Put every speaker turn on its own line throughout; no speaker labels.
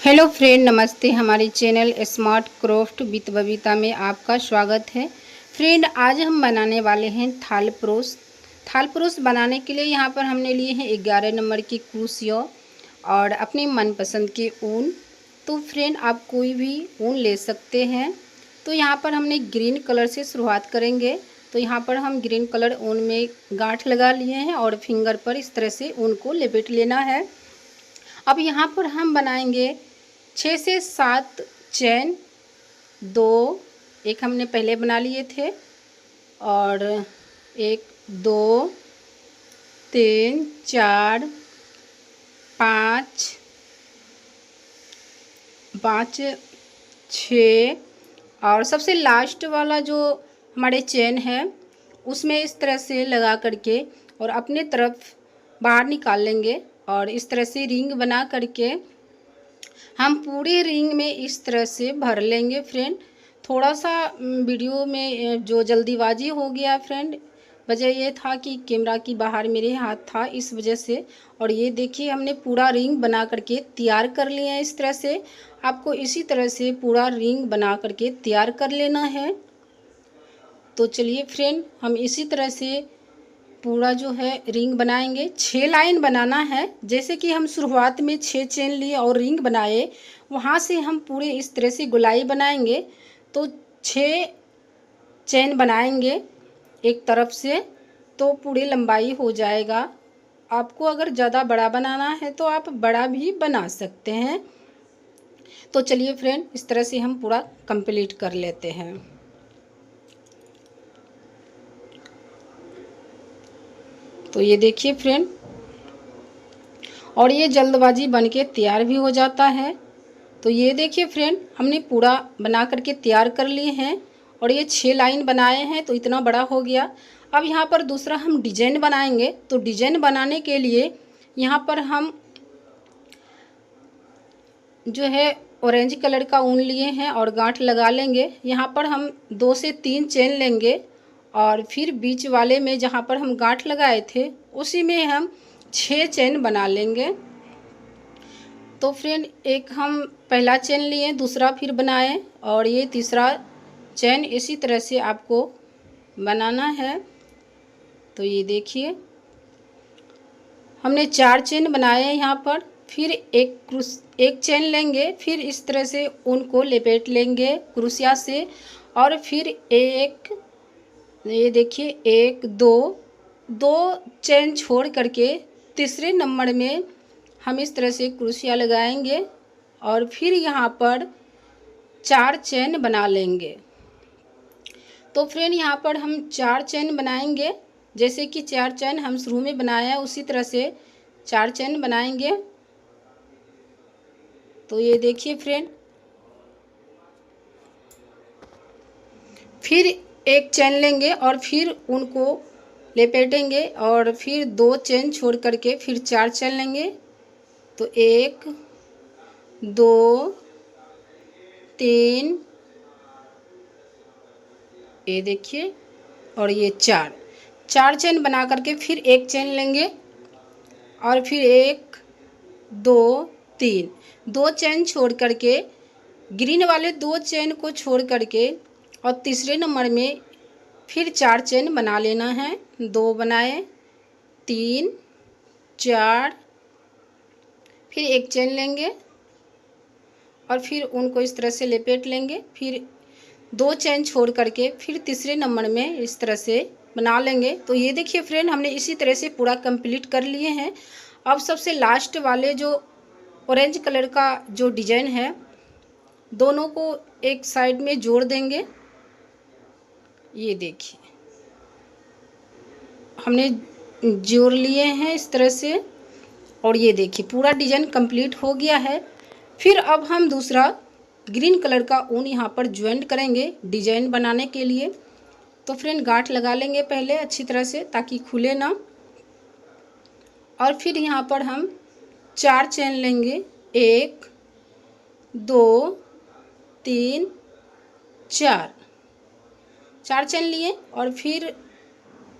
Hello friend, नमस्ते। हमारे channel smart craft with Babita में आपका स्वागत है। फ्रेंड, आज हम बनाने वाले हैं थाल परोस। थाल परोस बनाने के लिए यहाँ पर हमने लिए हैं 11 नंबर की क्रूसिया और अपनी मनपसंद की ऊन। तो फ्रेंड, आप कोई भी ऊन ले सकते हैं। तो यहाँ पर हमने ग्रीन कलर से शुरुआत करेंगे। तो यहाँ पर हम ग्रीन कलर ऊन में गांठ लगा लिए हैं और फिंगर पर इस तरह से ऊन को लपेट लेना है। अब यहाँ पर हम बनाएंगे 6 से 7 चैन। एक हमने पहले बना लिए थे और 1 2 3 4 5 6 और सबसे लास्ट वाला जो हमारे चैन है उसमें इस तरह से लगा करके और अपने तरफ बाहर निकाल लेंगे और इस तरह से रिंग बना करके हम पूरे रिंग में इस तरह से भर लेंगे। फ्रेंड, थोड़ा सा वीडियो में जो जल्दीबाजी हो गया फ्रेंड, वजह ये था कि कैमरा की बाहर मेरे हाथ था, इस वजह से। और ये देखिए, हमने पूरा रिंग बना करके तैयार कर लिया है। इस तरह से आपको इसी तरह से पूरा रिंग बना करके तैयार कर लेना है। तो चलिए फ्रेंड, हम इसी तरह से पूरा जो है रिंग बनाएंगे। 6 लाइन बनाना है। जैसे कि हम शुरुआत में 6 चेन लिए और रिंग बनाए, वहाँ से हम पूरे इस तरह से गोलाई बनाएंगे। तो 6 चेन बनाएंगे एक तरफ से, तो पूरी लंबाई हो जाएगा। आपको अगर ज़्यादा बड़ा बनाना है तो आप बड़ा भी बना सकते हैं। तो चलिए फ्रेंड, इस तरह से हम पूरा कंप्लीट कर लेते हैं। तो ये देखिए फ्रेंड, और ये जल्दबाजी बनके तैयार भी हो जाता है। तो ये देखिए फ्रेंड, हमने पूरा बना करके तैयार कर लिए हैं और ये 6 लाइन बनाए हैं, तो इतना बड़ा हो गया। अब यहाँ पर दूसरा हम डिजाइन बनाएंगे। तो डिजाइन बनाने के लिए यहाँ पर हम जो है ऑरेंज कलर का ऊन लिए हैं और गांठ लगा लेंगे। यहाँ पर हम 2 से 3 चेन लेंगे और फिर बीच वाले में जहाँ पर हम गांठ लगाए थे उसी में हम 6 चेन बना लेंगे। तो फ्रेंड, एक हम पहला चेन लिए, दूसरा फिर बनाए और ये तीसरा चेन इसी तरह से आपको बनाना है। तो ये देखिए, हमने 4 चेन बनाए हैं यहाँ पर। फिर एक चेन लेंगे, फिर इस तरह से उनको लपेट लेंगे क्रोशिया से और फिर एक, ये देखिए, 1 2 चेन छोड़ करके तीसरे नंबर में हम इस तरह से क्रोशिया लगाएंगे और फिर यहाँ पर 4 चेन बना लेंगे। तो फ्रेंड, यहाँ पर हम 4 चेन बनाएंगे। जैसे कि 4 चेन हम शुरू में बनाया है उसी तरह से 4 चेन बनाएंगे। तो ये देखिए फ्रेंड, फिर एक चेन लेंगे और फिर उनको लपेटेंगे और फिर 2 चेन छोड़ करके फिर 4 चेन लेंगे। तो 1 2 3, ये देखिए, और ये 4 चेन बना करके फिर एक चेन लेंगे और फिर 1 2 3, 2 चेन छोड़ करके ग्रीन वाले 2 चेन को छोड़ करके और तीसरे नंबर में फिर 4 चेन बना लेना है। 2 बनाए, 3 4, फिर एक चेन लेंगे और फिर उनको इस तरह से लपेट लेंगे। फिर 2 चेन छोड़ करके फिर तीसरे नंबर में इस तरह से बना लेंगे। तो ये देखिए फ्रेंड, हमने इसी तरह से पूरा कंप्लीट कर लिए हैं। अब सबसे लास्ट वाले जो ऑरेंज कलर का जो डिजाइन है, दोनों को एक साइड में जोड़ देंगे। ये देखिए, हमने जोड़ लिए हैं इस तरह से और ये देखिए पूरा डिजाइन कंप्लीट हो गया है। फिर अब हम दूसरा ग्रीन कलर का ऊन यहाँ पर ज्वाइंट करेंगे डिजाइन बनाने के लिए। तो फ्रेंड, गांठ लगा लेंगे पहले अच्छी तरह से ताकि खुले ना, और फिर यहाँ पर हम 4 चेन लेंगे। 1 2 3 4 चेन लिए और फिर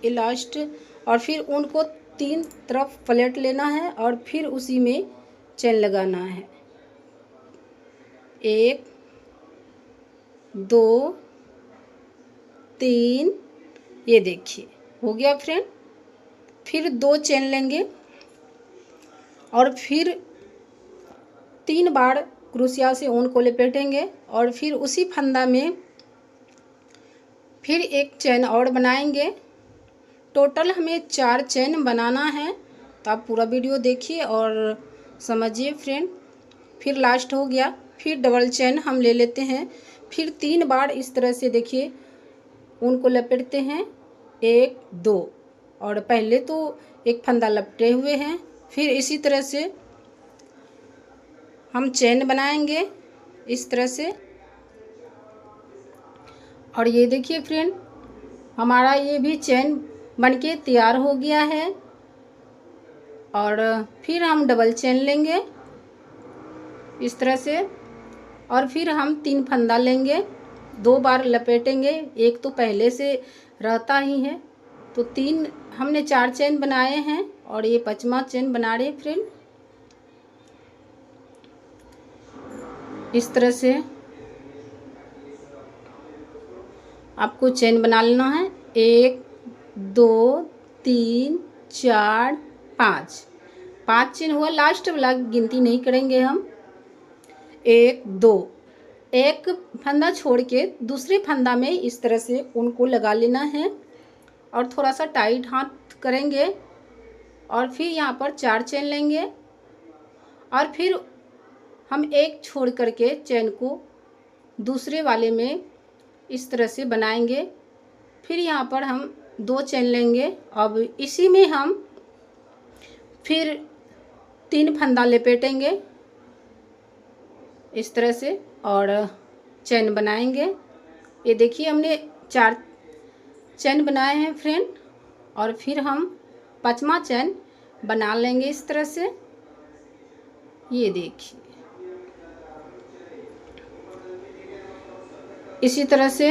लास्ट, और फिर उनको 3 तरफ पलट लेना है और फिर उसी में चेन लगाना है। 1 2 3, ये देखिए हो गया फ्रेंड। फिर 2 चेन लेंगे और फिर 3 बार क्रोशिया से ऊन को लपेटेंगे और फिर उसी फंदा में फिर एक चेन और बनाएंगे। टोटल हमें 4 चेन बनाना है, तो आप पूरा वीडियो देखिए और समझिए फ्रेंड। फिर लास्ट हो गया, फिर डबल चेन हम ले लेते हैं। फिर 3 बार इस तरह से देखिए ऊन को लपेटते हैं, 1 2, और पहले तो एक फंदा लपटे हुए हैं। फिर इसी तरह से हम चेन बनाएंगे इस तरह से। और ये देखिए फ्रेंड, हमारा ये भी चेन बनके तैयार हो गया है। और फिर हम डबल चेन लेंगे इस तरह से, और फिर हम 3 फंदा लेंगे, 2 बार लपेटेंगे। एक तो पहले से रहता ही है, तो 3 हमने 4 चेन बनाए हैं और ये 5वां चेन बना रहे फ्रेंड। इस तरह से आपको चेन बना लेना है। 1 2 3 4 5 चेन हुआ, लास्ट वाला गिनती नहीं करेंगे हम। 1 2, एक फंदा छोड़ के दूसरे फंदा में इस तरह से उनको लगा लेना है और थोड़ा सा टाइट हाथ करेंगे। और फिर यहाँ पर 4 चेन लेंगे और फिर हम एक छोड़ करके चेन को दूसरे वाले में इस तरह से बनाएंगे। फिर यहाँ पर हम 2 चेन लेंगे। अब इसी में हम फिर 3 फंदा लपेटेंगे इस तरह से और चेन बनाएंगे। ये देखिए हमने 4 चेन बनाए हैं फ्रेंड, और फिर हम 5वां चेन बना लेंगे इस तरह से। ये देखिए इसी तरह से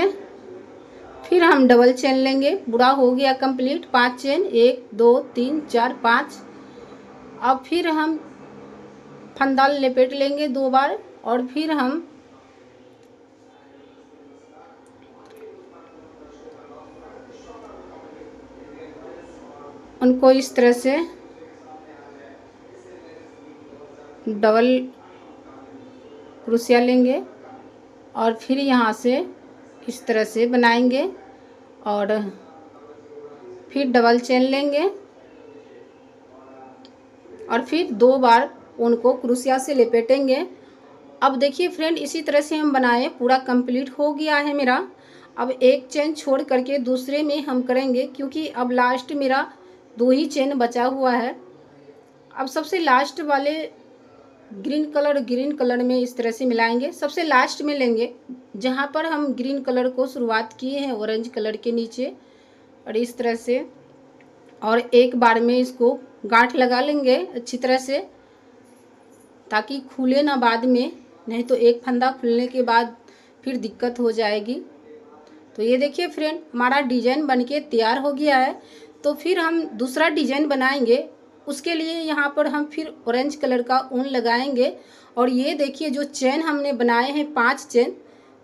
फिर हम डबल चेन लेंगे। पूरा हो गया कंप्लीट, 5 चेन, 1 2 3 4 5। अब फिर हम फंदा लपेट लेंगे 2 बार और फिर हम उनको इस तरह से डबल क्रोशिया लेंगे और फिर यहाँ से इस तरह से बनाएंगे और फिर डबल चेन लेंगे और फिर 2 बार उनको क्रोशिया से लपेटेंगे। अब देखिए फ्रेंड, इसी तरह से हम बनाए, पूरा कंप्लीट हो गया है मेरा। अब एक चेन छोड़ करके दूसरे में हम करेंगे, क्योंकि अब लास्ट मेरा 2 ही चेन बचा हुआ है। अब सबसे लास्ट वाले ग्रीन कलर में इस तरह से मिलाएंगे। सबसे लास्ट में लेंगे जहाँ पर हम ग्रीन कलर को शुरुआत किए हैं ऑरेंज कलर के नीचे, और इस तरह से, और एक बार में इसको गांठ लगा लेंगे अच्छी तरह से, ताकि खुले ना बाद में, नहीं तो एक फंदा खुलने के बाद फिर दिक्कत हो जाएगी। तो ये देखिए फ्रेंड, हमारा डिजाइन बनके तैयार हो गया है। तो फिर हम दूसरा डिजाइन बनाएंगे, उसके लिए यहाँ पर हम फिर ऑरेंज कलर का ऊन लगाएंगे। और ये देखिए जो चेन हमने बनाए हैं 5 चेन,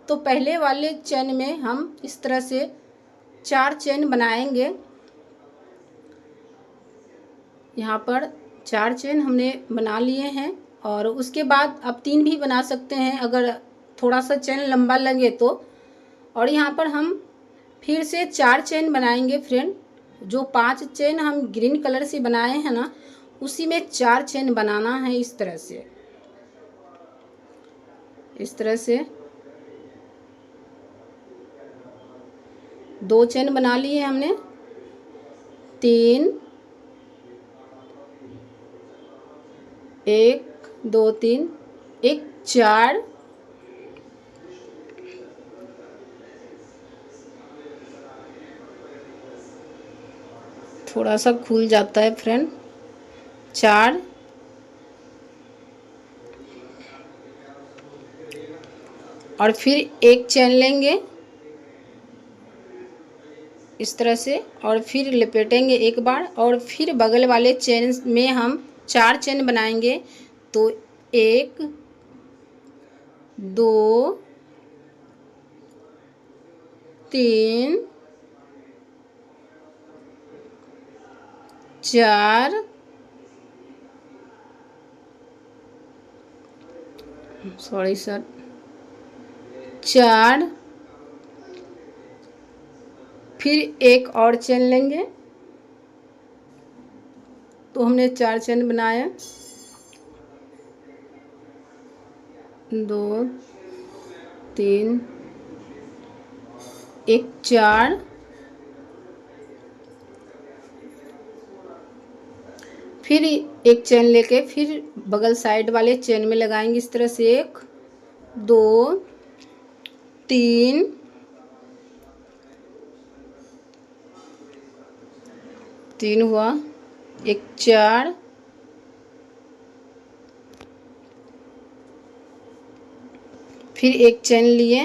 तो पहले वाले चेन में हम इस तरह से 4 चेन बनाएंगे। यहाँ पर 4 चेन हमने बना लिए हैं और उसके बाद आप 3 भी बना सकते हैं अगर थोड़ा सा चेन लंबा लगे तो। और यहाँ पर हम फिर से 4 चेन बनाएंगे फ्रेंड। जो 5 चेन हम ग्रीन कलर से बनाए हैं ना, उसी में 4 चेन बनाना है इस तरह से। इस तरह से 2 चेन बना लिए हमने, 3, 1 2 3, 1 4, थोड़ा सा खुल जाता है फ्रेंड, 4, और फिर 1 चेन लेंगे इस तरह से और फिर लपेटेंगे एक बार, और फिर बगल वाले चेन में हम 4 चेन बनाएंगे। तो 1 2 3 4 सॉरी सर 4, फिर एक और चेन लेंगे। तो हमने 4 चेन बनाया, 2 3 एक 4, फिर एक चेन लेके फिर बगल साइड वाले चेन में लगाएंगे इस तरह से। 1 2 3 3 हुआ, एक 4, फिर एक चेन लिए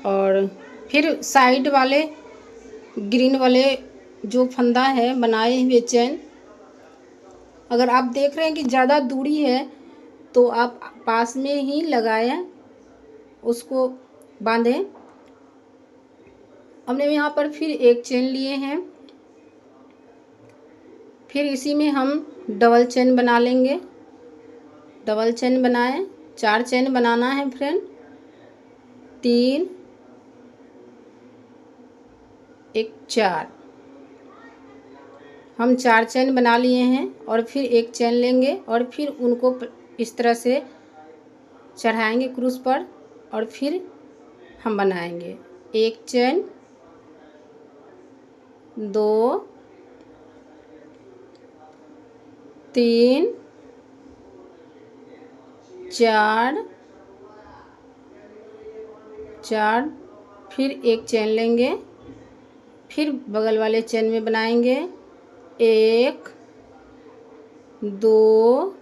और फिर साइड वाले ग्रीन वाले जो फंदा है बनाए हुए चेन, अगर आप देख रहे हैं कि ज़्यादा दूरी है तो आप पास में ही लगाएं, उसको बांधें। हमने यहाँ पर फिर एक चेन लिए हैं, फिर इसी में हम डबल चेन बना लेंगे। डबल चेन बनाएं, 4 चेन बनाना है फ्रेंड। 3 एक 4, हम 4 चेन बना लिए हैं और फिर एक चेन लेंगे और फिर उनको इस तरह से चढ़ाएंगे क्रूस पर और फिर हम बनाएंगे। एक चेन, 2 3 4 4, फिर एक चेन लेंगे, फिर बगल वाले चेन में बनाएंगे। 1 2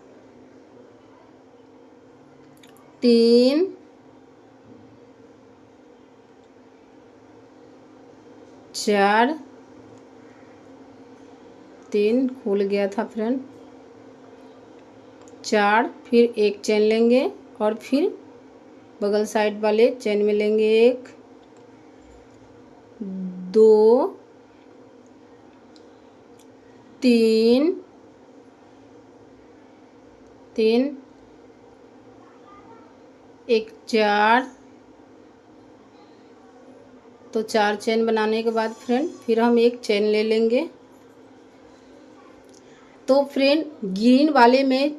3 4, 3 खुल गया था फ्रेंड, 4, फिर एक चेन लेंगे और फिर बगल साइड वाले चेन में लेंगे। 1 2 3 3 एक 4, तो 4 चेन बनाने के बाद फ्रेंड फिर हम एक चेन ले लेंगे। तो फ्रेंड ग्रीन वाले में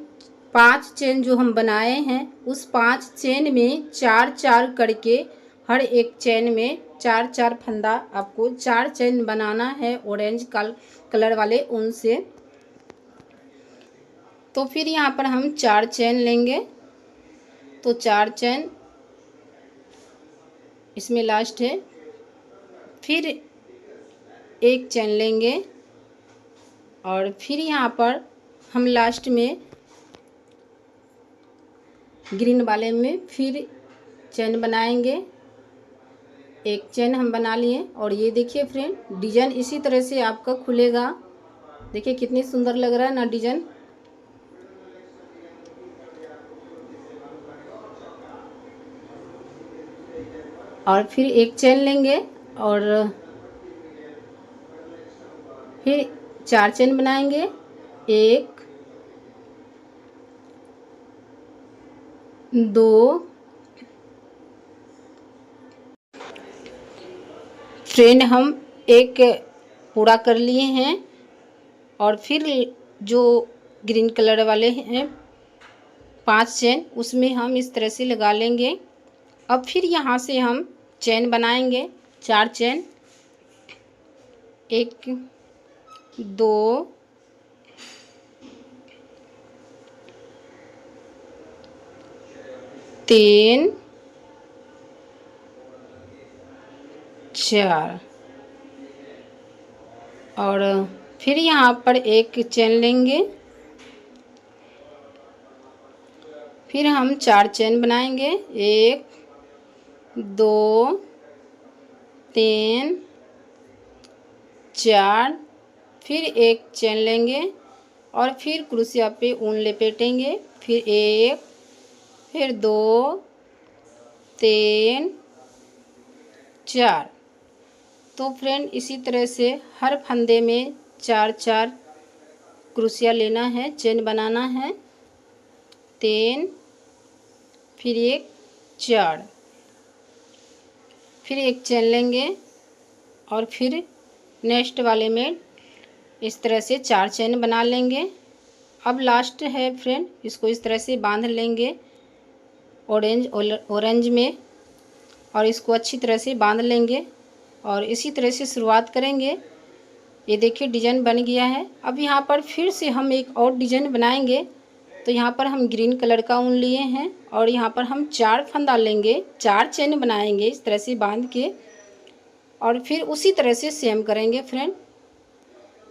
5 चेन जो हम बनाए हैं उस 5 चेन में 4 4 करके हर एक चेन में 4 4 फंदा आपको 4 चेन बनाना है ऑरेंज कलर वाले ऊन से। तो फिर यहाँ पर हम 4 चेन लेंगे, तो 4 चेन इसमें लास्ट है, फिर एक चेन लेंगे और फिर यहाँ पर हम लास्ट में ग्रीन वाले में फिर चेन बनाएंगे। एक चेन हम बना लिए और ये देखिए फ्रेंड डिजाइन इसी तरह से आपका खुलेगा। देखिए कितनी सुंदर लग रहा है ना डिजाइन। और फिर एक चेन लेंगे और फिर 4 चेन बनाएंगे। 1 2, फ्रेंड हम एक पूरा कर लिए हैं और फिर जो ग्रीन कलर वाले हैं 5 चेन उसमें हम इस तरह से लगा लेंगे। अब फिर यहाँ से हम चेन बनाएंगे 4 चेन। 1 2 3 4 और फिर यहाँ पर एक चेन लेंगे, फिर हम 4 चेन बनाएंगे। 1 2 3 4, फिर एक चेन लेंगे और फिर क्रोशिया पे ऊन लपेटेंगे। फिर 1, फिर 2, 3, 4। तो फ्रेंड इसी तरह से हर फंदे में 4-4 क्रोशिया लेना है, चेन बनाना है। 3, फिर 1, 4, फिर एक चेन लेंगे और फिर नेक्स्ट वाले में इस तरह से 4 चेन बना लेंगे। अब लास्ट है फ्रेंड, इसको इस तरह से बांध लेंगे ऑरेंज में, और इसको अच्छी तरह से बांध लेंगे और इसी तरह से शुरुआत करेंगे। ये देखिए डिज़ाइन बन गया है। अब यहाँ पर फिर से हम एक और डिज़ाइन बनाएंगे। तो यहाँ पर हम ग्रीन कलर का ऊन लिए हैं और यहाँ पर हम 4 फंदा लेंगे, 4 चेन बनाएंगे इस तरह से बांध के, और फिर उसी तरह से सेम करेंगे फ्रेंड।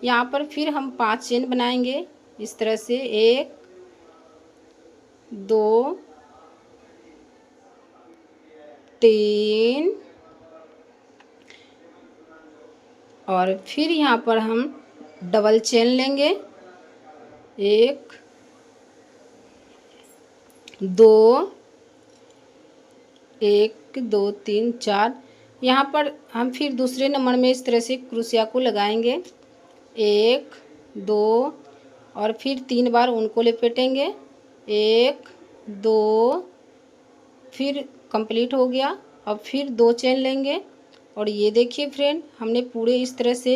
यहाँ पर फिर हम 5 चेन बनाएंगे इस तरह से, 1, 2, 3, और फिर यहाँ पर हम डबल चेन लेंगे, 1, 2, 1, 2, 3, 4। यहाँ पर हम फिर दूसरे नंबर में इस तरह से क्रोशिया को लगाएंगे, 1, 2, और फिर 3 बार उनको लपेटेंगे, 1, 2, फिर कंप्लीट हो गया। अब फिर 2 चेन लेंगे और ये देखिए फ्रेंड हमने पूरे इस तरह से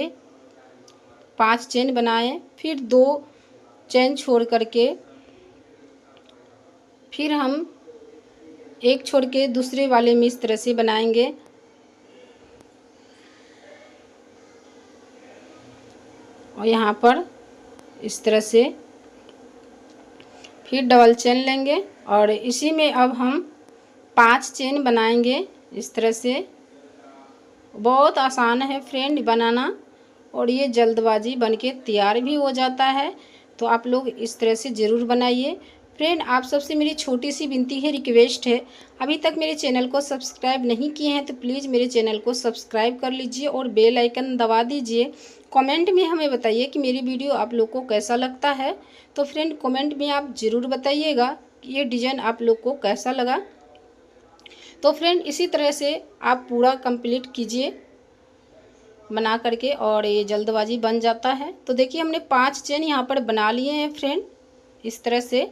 5 चेन बनाए। फिर 2 चेन छोड़ करके फिर हम एक छोड़ के दूसरे वाले में इस तरह से बनाएंगे, और यहाँ पर इस तरह से फिर डबल चेन लेंगे और इसी में अब हम 5 चेन बनाएंगे इस तरह से। बहुत आसान है फ्रेंड बनाना, और ये जल्दबाजी बनके तैयार भी हो जाता है। तो आप लोग इस तरह से ज़रूर बनाइए। फ्रेंड आप सबसे मेरी छोटी सी विनती है, रिक्वेस्ट है, अभी तक मेरे चैनल को सब्सक्राइब नहीं किए हैं तो प्लीज़ मेरे चैनल को सब्सक्राइब कर लीजिए और बेल आइकन दबा दीजिए। कमेंट में हमें बताइए कि मेरी वीडियो आप लोग को कैसा लगता है। तो फ्रेंड कमेंट में आप ज़रूर बताइएगा कि ये डिज़ाइन आप लोग को कैसा लगा। तो फ्रेंड इसी तरह से आप पूरा कंप्लीट कीजिए बना करके, और ये जल्दबाजी बन जाता है। तो देखिए हमने 5 चेन यहाँ पर बना लिए हैं फ्रेंड इस तरह से,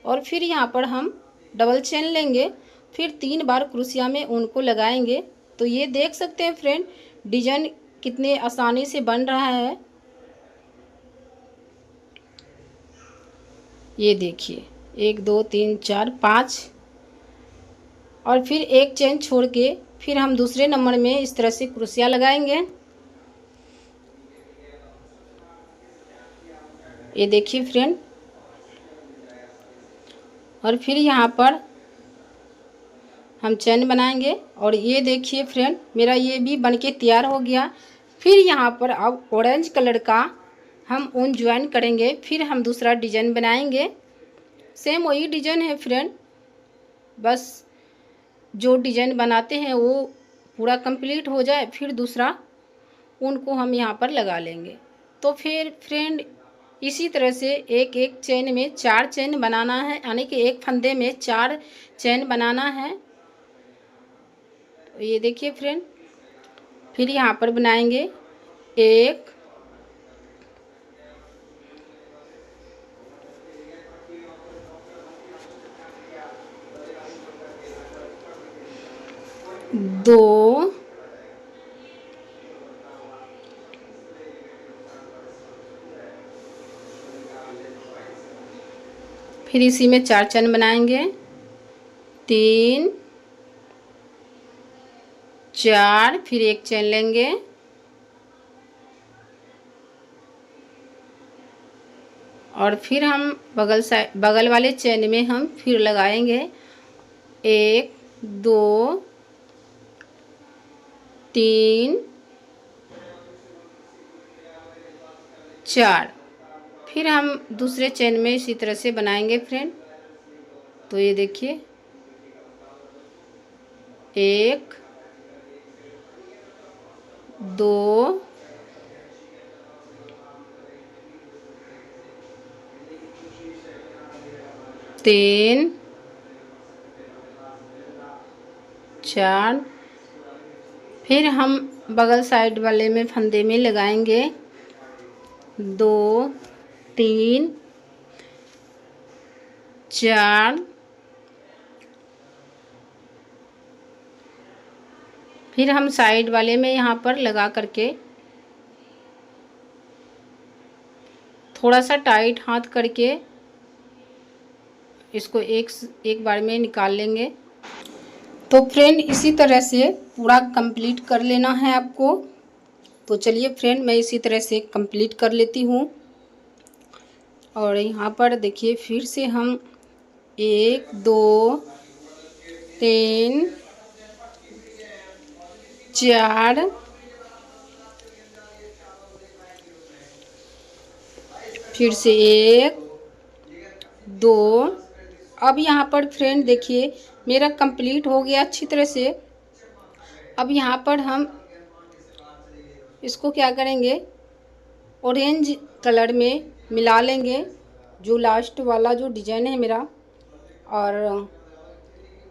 और फिर यहाँ पर हम डबल चेन लेंगे, फिर 3 बार क्रोशिया में उनको लगाएंगे। तो ये देख सकते हैं फ्रेंड डिजाइन कितने आसानी से बन रहा है। ये देखिए 1, 2, 3, 4, 5, और फिर एक चेन छोड़ के फिर हम दूसरे नंबर में इस तरह से क्रोशिया लगाएंगे। ये देखिए फ्रेंड, और फिर यहाँ पर हम चेन बनाएंगे, और ये देखिए फ्रेंड मेरा ये भी बनके तैयार हो गया। फिर यहाँ पर अब ऑरेंज कलर का हम ऊन ज्वाइन करेंगे, फिर हम दूसरा डिजाइन बनाएंगे। सेम वही डिजाइन है फ्रेंड, बस जो डिजाइन बनाते हैं वो पूरा कंप्लीट हो जाए फिर दूसरा ऊन को हम यहाँ पर लगा लेंगे। तो फिर फ्रेंड इसी तरह से एक एक चेन में 4 चेन बनाना है, यानी कि एक फंदे में 4 चेन बनाना है। तो ये देखिए फ्रेंड फिर यहाँ पर बनाएंगे 1, 2, फिर इसी में 4 चेन बनाएंगे, 3, 4, फिर एक चेन लेंगे और फिर हम बगल वाले चेन में हम फिर लगाएंगे 1, 2, 3, 4, फिर हम दूसरे चेन में इसी तरह से बनाएंगे फ्रेंड। तो ये देखिए 1, 2, 3 4, फिर हम बगल साइड वाले में फंदे में लगाएंगे 2 3 4, फिर हम साइड वाले में यहाँ पर लगा करके थोड़ा सा टाइट हाथ करके इसको एक बार में निकाल लेंगे। तो फ्रेंड इसी तरह से पूरा कंप्लीट कर लेना है आपको। तो चलिए फ्रेंड मैं इसी तरह से कंप्लीट कर लेती हूँ। और यहाँ पर देखिए फिर से हम 1 2 3 4, फिर से 1 2। अब यहाँ पर फ्रेंड देखिए मेरा कंप्लीट हो गया अच्छी तरह से। अब यहाँ पर हम इसको क्या करेंगे, ऑरेंज कलर में मिला लेंगे जो लास्ट वाला जो डिजाइन है मेरा, और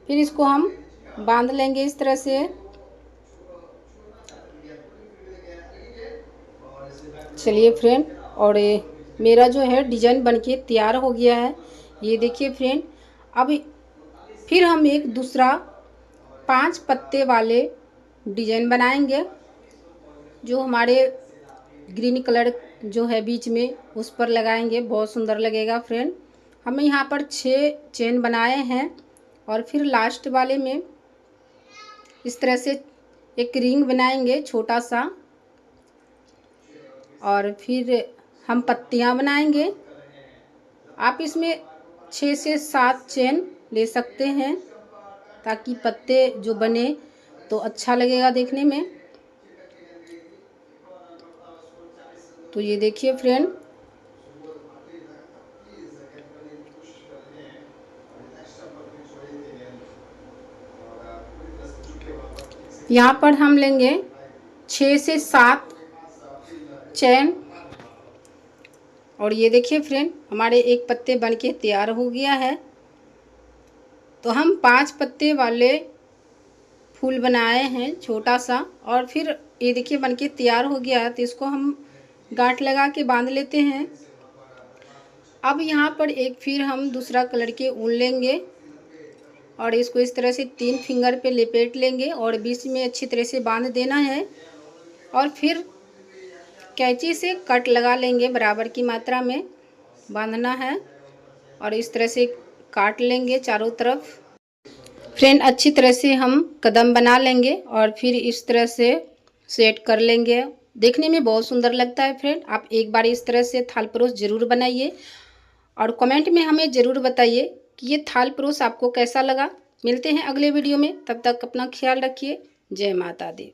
फिर इसको हम बांध लेंगे इस तरह से। चलिए फ्रेंड, और मेरा जो है डिजाइन बनके तैयार हो गया है, ये देखिए फ्रेंड। अब फिर हम एक दूसरा 5 पत्ते वाले डिजाइन बनाएंगे जो हमारे ग्रीन कलर जो है बीच में उस पर लगाएंगे, बहुत सुंदर लगेगा फ्रेंड। हमें यहाँ पर 6 चेन बनाए हैं और फिर लास्ट वाले में इस तरह से एक रिंग बनाएंगे छोटा सा, और फिर हम पत्तियाँ बनाएंगे। आप इसमें 6 से 7 चेन ले सकते हैं ताकि पत्ते जो बने तो अच्छा लगेगा देखने में। तो ये देखिए फ्रेंड, यहाँ पर हम लेंगे 6 से 7 चेन। और ये देखिए फ्रेंड हमारे एक पत्ते बनके तैयार हो गया है। तो हम 5 पत्ते वाले फूल बनाए हैं छोटा सा, और फिर ये देखिए बनके तैयार हो गया है। तो इसको हम गांठ लगा के बांध लेते हैं। अब यहाँ पर एक फिर हम दूसरा कलर के ऊन लेंगे और इसको इस तरह से 3 फिंगर पे लपेट लेंगे और बीच में अच्छी तरह से बांध देना है, और फिर कैंची से कट लगा लेंगे, बराबर की मात्रा में बांधना है और इस तरह से काट लेंगे चारों तरफ। फ्रेंड अच्छी तरह से हम कदम बना लेंगे और फिर इस तरह से सेट कर लेंगे। देखने में बहुत सुंदर लगता है फ्रेंड। आप एक बार इस तरह से थाल परोस ज़रूर बनाइए और कमेंट में हमें ज़रूर बताइए कि ये थाल परोस आपको कैसा लगा। मिलते हैं अगले वीडियो में, तब तक अपना ख्याल रखिए। जय माता दी।